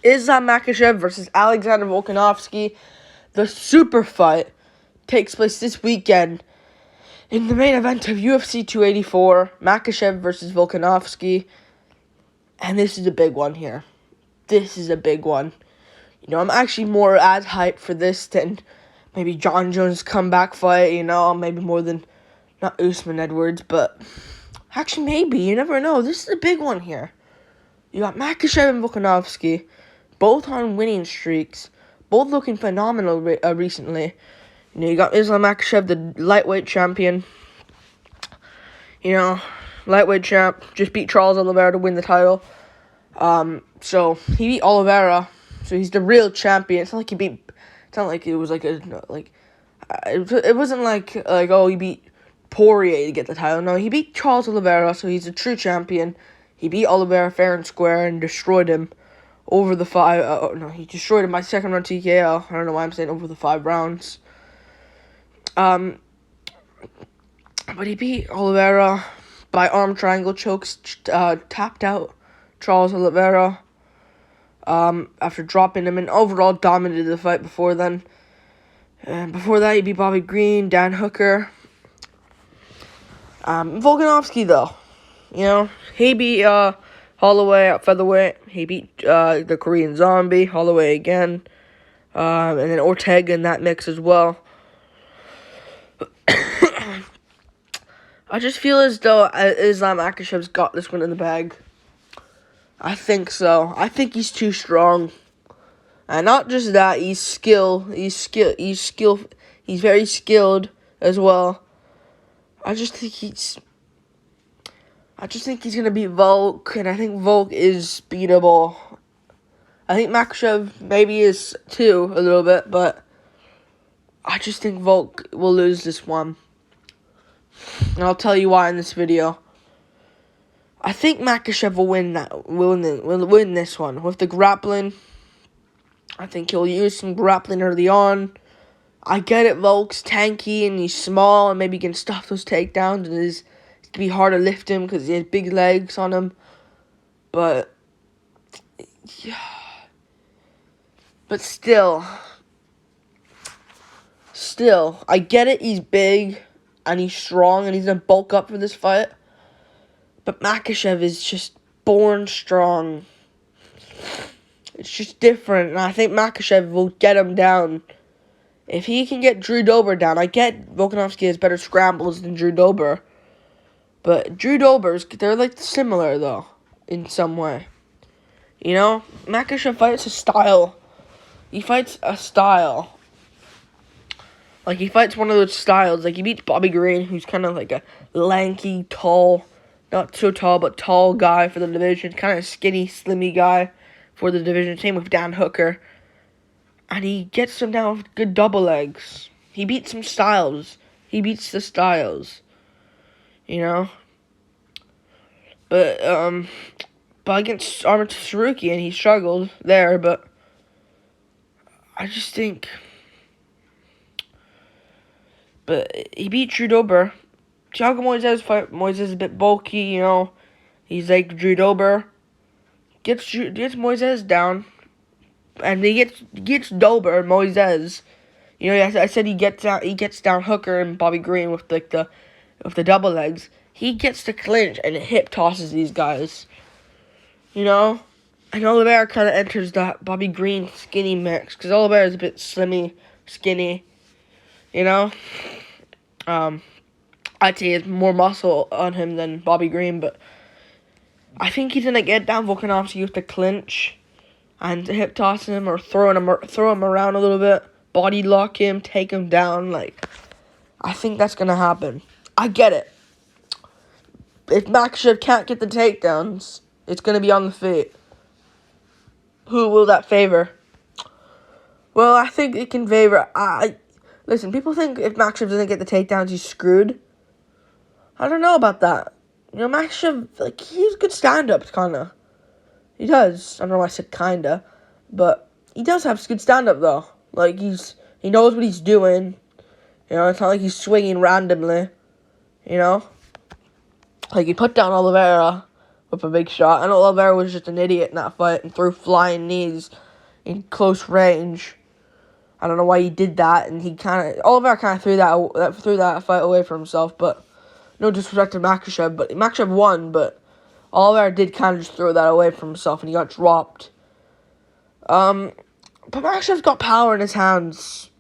Islam Makhachev versus Alexander Volkanovski. The super fight takes place this weekend in the main event of UFC 284, Makhachev versus Volkanovski. And this is a big one here. This is a big one. I'm actually more as hyped for this than maybe John Jones' comeback fight, maybe more than, not Usman Edwards, but actually maybe, you never know. This is a big one here. You got Makhachev and Volkanovski, both on winning streaks, both looking phenomenal recently. You got Islam Makhachev, the lightweight champion. Lightweight champ, just beat Charles Oliveira to win the title. So he beat Oliveira, so he's the real champion. It's not like it was it wasn't like he beat Poirier to get the title. No, he beat Charles Oliveira, so he's a true champion. He beat Oliveira fair and square and destroyed him over the 5. He destroyed him by second round TKO. I don't know why I'm saying over the 5 rounds. But he beat Oliveira by arm triangle chokes, tapped out Charles Oliveira after dropping him, and overall dominated the fight before then. And before that, he beat Bobby Green, Dan Hooker. Volkanovski, though, he beat Holloway at featherweight. He beat the Korean Zombie, Holloway again, and then Ortega in that mix as well. I just feel as though Islam Makhachev's got this one in the bag. I think so. I think he's too strong. And not just that, he's very skilled as well. I just think he's gonna beat Volk, and I think Volk is beatable. I think Makhachev maybe is too, a little bit, but I just think Volk will lose this one. And I'll tell you why in this video. I think Makhachev will win this one with the grappling. I think he'll use some grappling early on. I get it, Volk's tanky and he's small and maybe he can stop those takedowns, and it's gonna be hard to lift him because he has big legs on him. But yeah, still, I get it. He's big and he's strong and he's gonna bulk up for this fight. But Makhachev is just born strong. It's just different, and I think Makhachev will get him down. If he can get Drew Dober down, I get Volkanovski has better scrambles than Drew Dober. But Drew Dober's, they're similar though, in some way. Makhachev fights a style. He fights a style. He fights one of those styles. He beats Bobby Green, who's kind of like a lanky, tall, not so tall, but tall guy for the division. Kind of skinny, slimmy guy for the division. Same with Dan Hooker. And he gets him down with good double legs. He beats some styles. He beats the styles. But against Arman Tsarukyan, he struggled there, but I just think... But he beat Drew Dober. Thiago Moises is a bit bulky, He's like Drew Dober. Gets Moises down. And he gets Dober, Moises. I said he gets down Hooker and Bobby Green with the double legs. He gets to clinch and hip tosses these guys. And Oliveira kind of enters that Bobby Green skinny mix, because Oliveira is a bit skinny. I'd say he has more muscle on him than Bobby Green, but I think he's gonna get down Volkanovski with the clinch and hip toss him or throw him around a little bit, body lock him, take him down. I think that's gonna happen. I get it. If Makhachev can't get the takedowns, it's gonna be on the feet. Who will that favor? Well, I think it can favor. Listen, people think if Makhachev doesn't get the takedowns, he's screwed. I don't know about that. Makhachev, he's good stand-ups, kind of. He does. I don't know why I said kinda, but he does have good stand-up, though. He knows what he's doing. It's not like he's swinging randomly. He put down Oliveira with a big shot. And Oliveira was just an idiot in that fight and threw flying knees in close range. I don't know why he did that, and Oliveira kind of threw that fight away from himself. But no disrespect to Makhachev, but Makhachev won. But Oliveira did kind of just throw that away from himself, and he got dropped. But Makhachev's got power in his hands,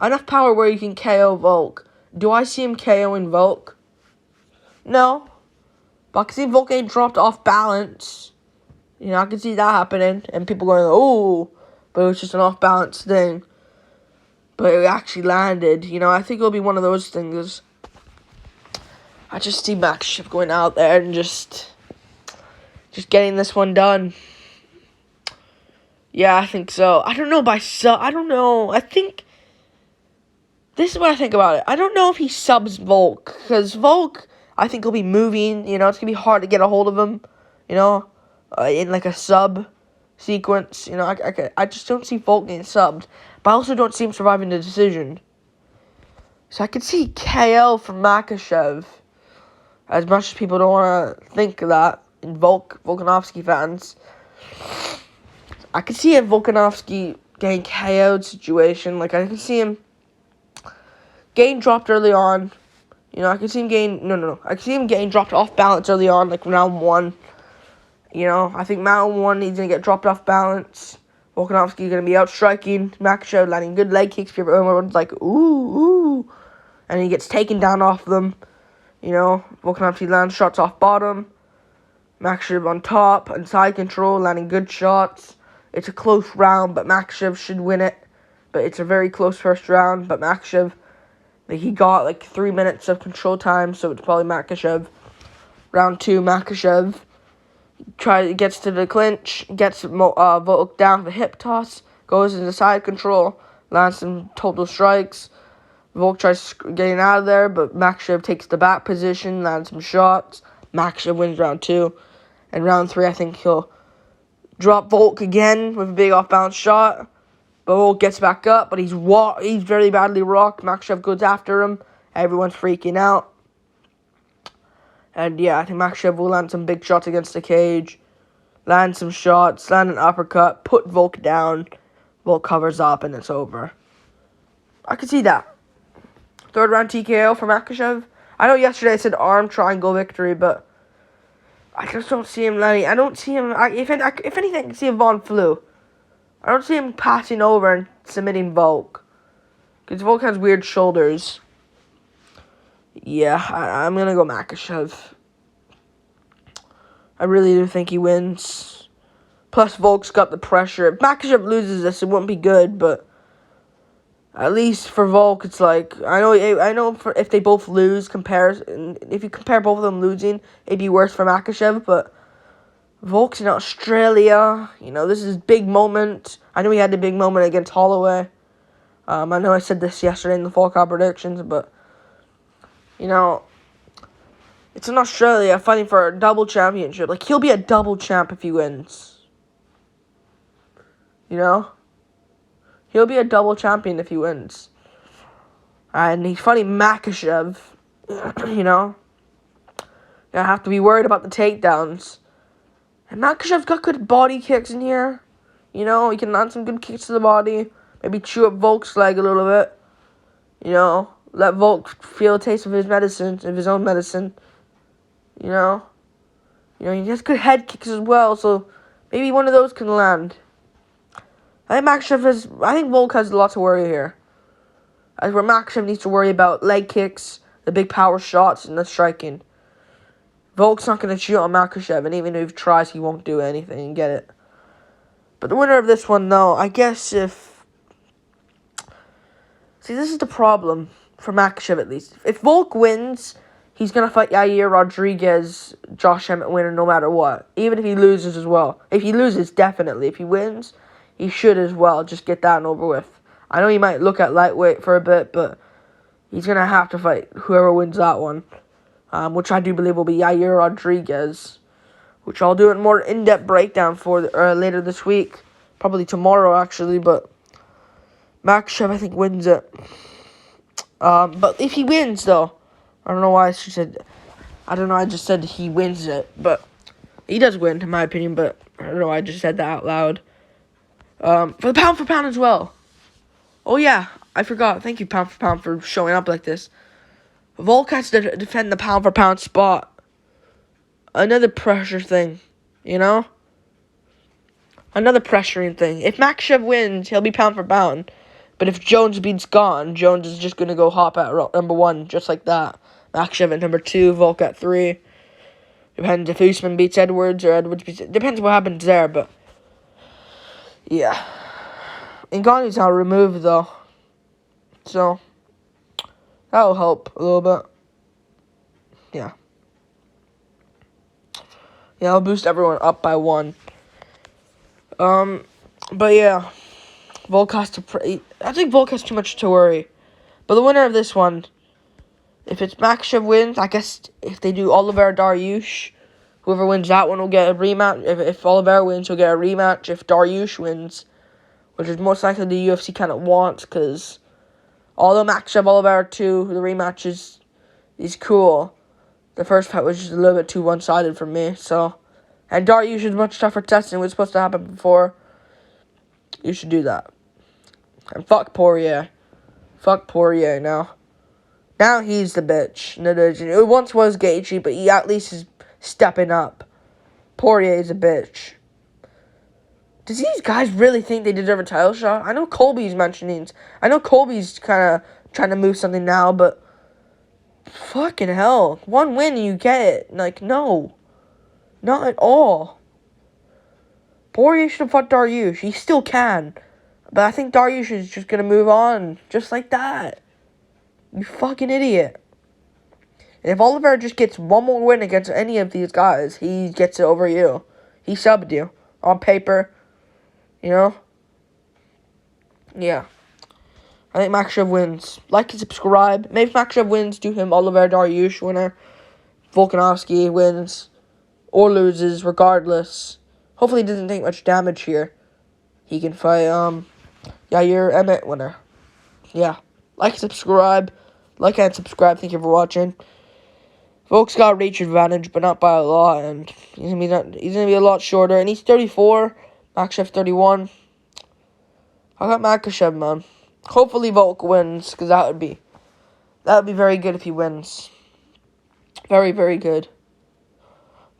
enough power where he can KO Volk. Do I see him KOing Volk? No. But I can see Volk getting dropped off balance. I can see that happening. And people going, oh, but it was just an off balance thing. But it actually landed. I think it'll be one of those things. I just see Makhachev going out there and just getting this one done. Yeah, I think so. I don't know I don't know. I think this is what I think about it. I don't know if he subs Volk, because Volk, I think, will be moving. It's going to be hard to get a hold of him, in like a sub sequence. I just don't see Volk getting subbed. But I also don't see him surviving the decision. So I could see KO from Makhachev, as much as people don't want to think of that, in Volkanovski fans. I could see a Volkanovski getting KO'd situation. Like, I could see him getting dropped early on. I could see him getting... No. I could see him getting dropped off balance early on, like round 1. I think round 1 he's going to get dropped off balance. Volkanovski going to be out striking. Makhachev landing good leg kicks. Everyone's like, ooh. And he gets taken down off them. Volkanovski lands shots off bottom. Makhachev on top and side control, landing good shots. It's a close round, but Makhachev should win it. But it's a very close first round. But Makhachev, he got like 3 minutes of control time, so it's probably Makhachev. Round 2, Makhachev gets to the clinch, gets Volk down for the hip toss, goes into side control, lands some total strikes. Volk tries getting out of there, but Makhachev takes the back position, lands some shots. Makhachev wins round 2. And round 3, I think he'll drop Volk again with a big off-balance shot. But Volk gets back up, but he's very badly rocked. Makhachev goes after him. Everyone's freaking out. And yeah, I think Makhachev will land some big shots against the cage. Land some shots, land an uppercut, put Volk down. Volk covers up, and it's over. I could see that. 3rd round TKO for Makhachev. I know yesterday I said arm triangle victory, but I just don't see him landing. I don't see him... If anything, I can see a Von Flue. I don't see him passing over and submitting Volk. Because Volk has weird shoulders. Yeah, I'm going to go Makhachev. I really do think he wins. Plus, Volk's got the pressure. If Makhachev loses this, it won't be good, but at least for Volk, it's like... I know if they both lose, if you compare both of them losing, it'd be worse for Makhachev, but Volk's in Australia. This is big moment. I know he had the big moment against Holloway. I know I said this yesterday in the Fall Cup predictions, but it's in Australia fighting for a double championship. Like, he'll be a double champ if he wins. He'll be a double champion if he wins. And he's fighting Makhachev. Gonna have to be worried about the takedowns. And Makhachev's got good body kicks in here. He can land some good kicks to the body. Maybe chew up Volk's leg a little bit. Let Volk feel a taste of his own medicine. He has good head kicks as well, so maybe one of those can land. I think Volk has a lot to worry here. As where Makhachev needs to worry about leg kicks, the big power shots, and the striking. Volk's not going to shoot on Makhachev, and even if he tries, he won't do anything and get it. But the winner of this one, though, I guess if... See, this is the problem, for Makhachev at least. If Volk wins, he's going to fight Yair Rodriguez, Josh Emmett winner no matter what. Even if he loses as well. If he loses, definitely. If he wins, he should as well. Just get that and over with. I know he might look at lightweight for a bit, but he's going to have to fight whoever wins that one. Which I do believe will be Yair Rodriguez. Which I'll do a more in-depth breakdown for later this week. Probably tomorrow, actually, but Makhachev, I think, wins it. But if he wins, though, I don't know why I just said he wins it, but He does win, in my opinion, but I don't know. I just said that out loud. For the pound for pound as well. Oh, yeah. I forgot. Thank you, pound for pound, for showing up like this. Volk has to defend the pound for pound spot. Another pressure thing, you know? Another pressuring thing. If Makhachev wins, he'll be pound for pound. But if Jones beats Gone, Jones is just going to go hop at number 1, just like that. Makhachev at number 2, Volk at 3. Depends if Usman beats Edwards or Edwards beats... Depends what happens there, but... Yeah. Ngannou's now removed, though. So... that'll help a little bit. Yeah. Yeah, I'll boost everyone up by 1. But yeah. Volk has to... I think Volk has too much to worry. But the winner of this one... If it's Makhachev wins, I guess if they do Oliveira Dariush, whoever wins that one will get a rematch. If Oliveira wins, he'll get a rematch. If Dariush wins, which is most likely the UFC kind of wants, because although Makhachev Oliveira 2, the rematch is cool, the first fight was just a little bit too one-sided for me. So, and Dariush is much tougher testing. It was supposed to happen before. You should do that. And fuck Poirier. Fuck Poirier now. Now he's the bitch in the division. It once was Gaethje, but he at least is stepping up. Poirier is a bitch. Does these guys really think they deserve a title shot? I know Colby's mentioning. I know Colby's kind of trying to move something now, but fucking hell. 1 win and you get it. Like, no. Not at all. Poirier should have fought Dariush. He still can. But I think Dariush is just going to move on. Just like that. You fucking idiot. And if Oliveira just gets 1 more win against any of these guys, he gets it over you. He subbed you. On paper. You know? Yeah. I think Makhachev wins. Like and subscribe. Maybe if Makhachev wins, do him Oliveira Dariush winner. Volkanovski wins. Or loses, regardless. Hopefully he doesn't take much damage here. He can fight, Yair Emmett winner. Yeah. Like, subscribe. Like and subscribe. Thank you for watching. Volk's got reach advantage, but not by a lot. And he's gonna be a lot shorter. And he's 34. Makhachev 31. I got Makhachev, man. Hopefully Volk wins, because that would be very good if he wins. Very, very good.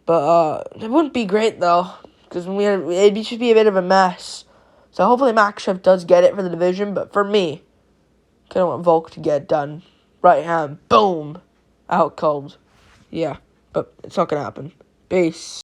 But it wouldn't be great though, because it'd just be a bit of a mess. So hopefully Makhachev does get it for the division. But for me, I kind of want Volk to get it done. Right hand, boom, out cold. Yeah, but it's not gonna happen. Peace.